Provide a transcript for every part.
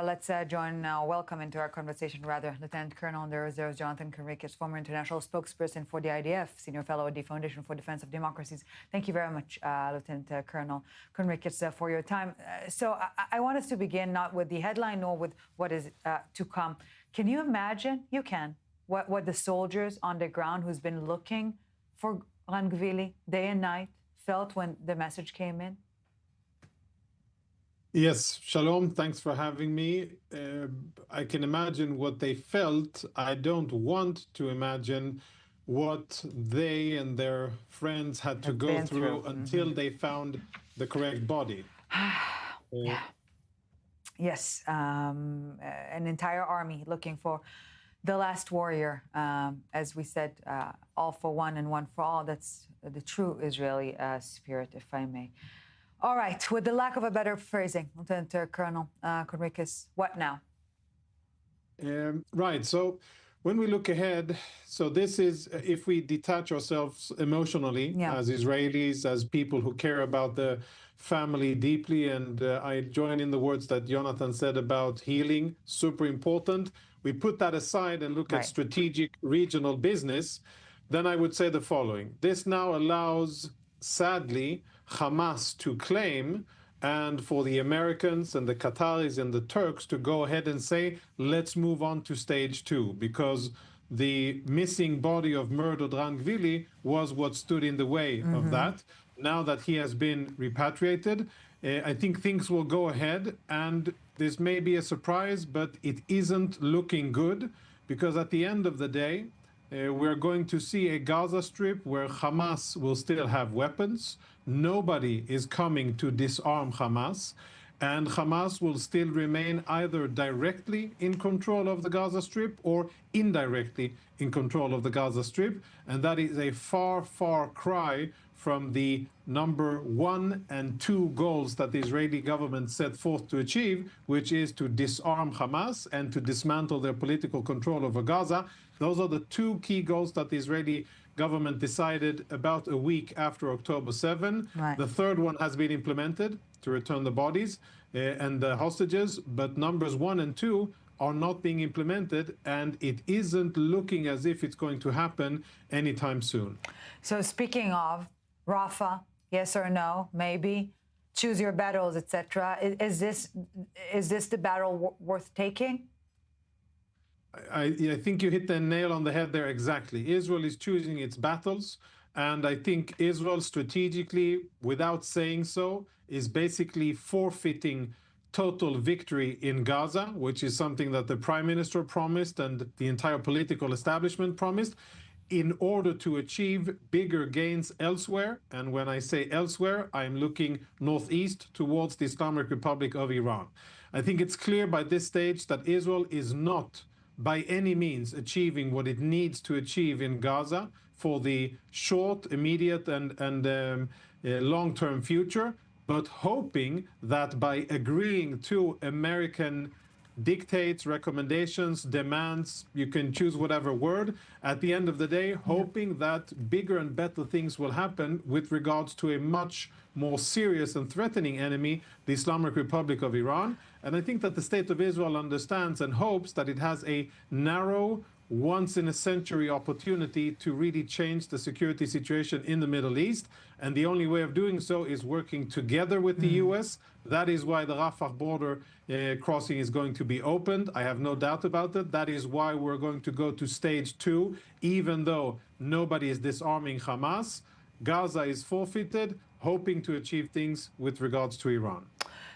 let's welcome into our conversation, Lieutenant Colonel in the Reserves, Jonathan Conricus, former international spokesperson for the IDF, senior fellow at the Foundation for Defense of Democracies. Thank you very much, Lieutenant Colonel Conricus, for your time. So I want us to begin not with the headline, nor with what is to come. Can you imagine? You can. What the soldiers on the ground who's been looking for Ran Gvili day and night felt when the message came in? Yes, Shalom, thanks for having me. I can imagine what they felt. I don't want to imagine what they and their friends had to go through until they found the correct body. Yeah. Yes, an entire army looking for the last warrior. As we said, all for one and one for all. That's the true Israeli spirit, if I may. All right, with the lack of a better phrasing, Lieutenant Colonel Conricus, what now? Right, so when we look ahead, so this is, if we detach ourselves emotionally as Israelis, as people who care about the family deeply, and I join in the words that Jonathan said about healing, super important. We put that aside and look at strategic regional business, then I would say the following. This now allows, sadly, Hamas to claim, and for the Americans and the Qataris and the Turks to go ahead and say, let's move on to stage 2, because the missing body of murdered Ran Gvili was what stood in the way of that. Now that he has been repatriated, I think things will go ahead, and this may be a surprise, but it isn't looking good, because at the end of the day, we're going to see a Gaza Strip where Hamas will still have weapons. Nobody is coming to disarm Hamas. And Hamas will still remain either directly in control of the Gaza Strip or indirectly in control of the Gaza Strip. And that is a far, far cry from the number 1 and 2 goals that the Israeli government set forth to achieve, which is to disarm Hamas and to dismantle their political control over Gaza. Those are the 2 key goals that the Israeli government decided about a week after October 7. The third one has been implemented, to return the bodies and the hostages, but numbers 1 and 2 are not being implemented, and it isn't looking as if it's going to happen anytime soon. So speaking of Rafah, yes or no, maybe, choose your battles, etc. Is this the battle worth taking? I think you hit the nail on the head there exactly. Israel is choosing its battles, and I think Israel strategically, without saying so, is basically forfeiting total victory in Gaza, which is something that the Prime Minister promised and the entire political establishment promised, in order to achieve bigger gains elsewhere. And when I say elsewhere, I'm looking northeast towards the Islamic Republic of Iran. I think it's clear by this stage that Israel is not by any means achieving what it needs to achieve in Gaza for the short, immediate, and long-term future, but hoping that by agreeing to American dictates, recommendations, demands, you can choose whatever word, at the end of the day, hoping that bigger and better things will happen with regards to a much more serious and threatening enemy, the Islamic Republic of Iran. And I think that the State of Israel understands and hopes that it has a narrow, once-in-a-century opportunity to really change the security situation in the Middle East. And the only way of doing so is working together with the U.S. That is why the Rafah border crossing is going to be opened. I have no doubt about it. That is why we're going to go to stage 2, even though nobody is disarming Hamas. Gaza is forfeited, hoping to achieve things with regards to Iran.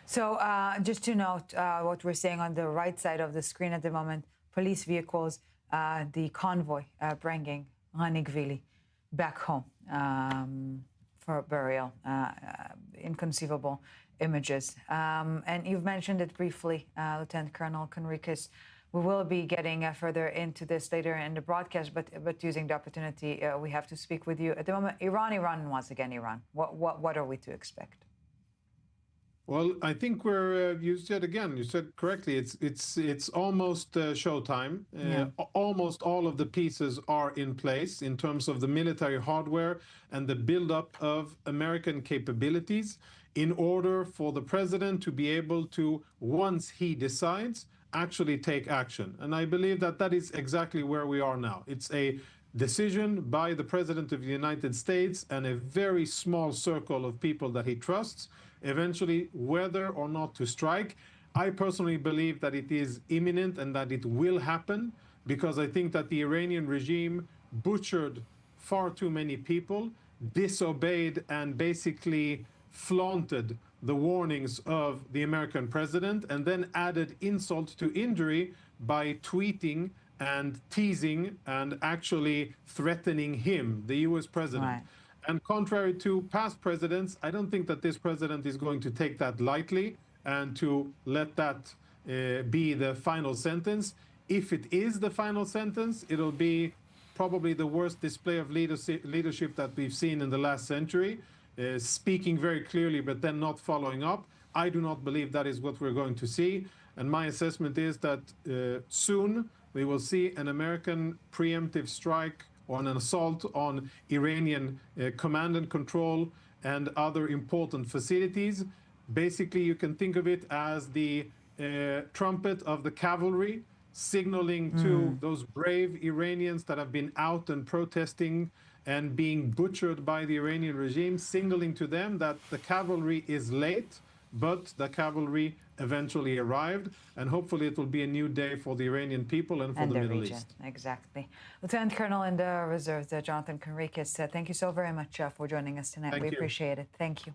So just to note what we're saying on the right side of the screen at the moment, police vehicles, the convoy bringing Ran Gvili back home for burial. Inconceivable images. And you've mentioned it briefly, Lieutenant Colonel Conricus. We will be getting further into this later in the broadcast, but using the opportunity, we have to speak with you. At the moment, Iran, and once again, Iran. What are we to expect? Well, I think we're, you said correctly, it's almost showtime. Almost all of the pieces are in place in terms of the military hardware and the buildup of American capabilities. in order for the president to be able to, once he decides, actually take action. And I believe that that is exactly where we are now. It's a decision by the President of the United States and a very small circle of people that he trusts, eventually whether or not to strike. I personally believe that it is imminent and that it will happen, because I think that the Iranian regime butchered far too many people, disobeyed and basically flaunted the warnings of the American president, and then added insult to injury by tweeting and teasing and actually threatening him, the US president. Right. And contrary to past presidents, I don't think that this president is going to take that lightly and to let that be the final sentence. If it is the final sentence, it'll be probably the worst display of leadership that we've seen in the last century, speaking very clearly but then not following up. I do not believe that is what we're going to see. And my assessment is that soon we will see an American preemptive strike or an assault on Iranian command and control and other important facilities. Basically, you can think of it as the trumpet of the cavalry, signaling to those brave Iranians that have been out and protesting and being butchered by the Iranian regime, signaling to them that the cavalry is late, but the cavalry eventually arrived, and hopefully it will be a new day for the Iranian people and for the Middle East. Exactly. Lieutenant Colonel in the Reserves, Jonathan Conricus, thank you so very much for joining us tonight. We appreciate it. Thank you.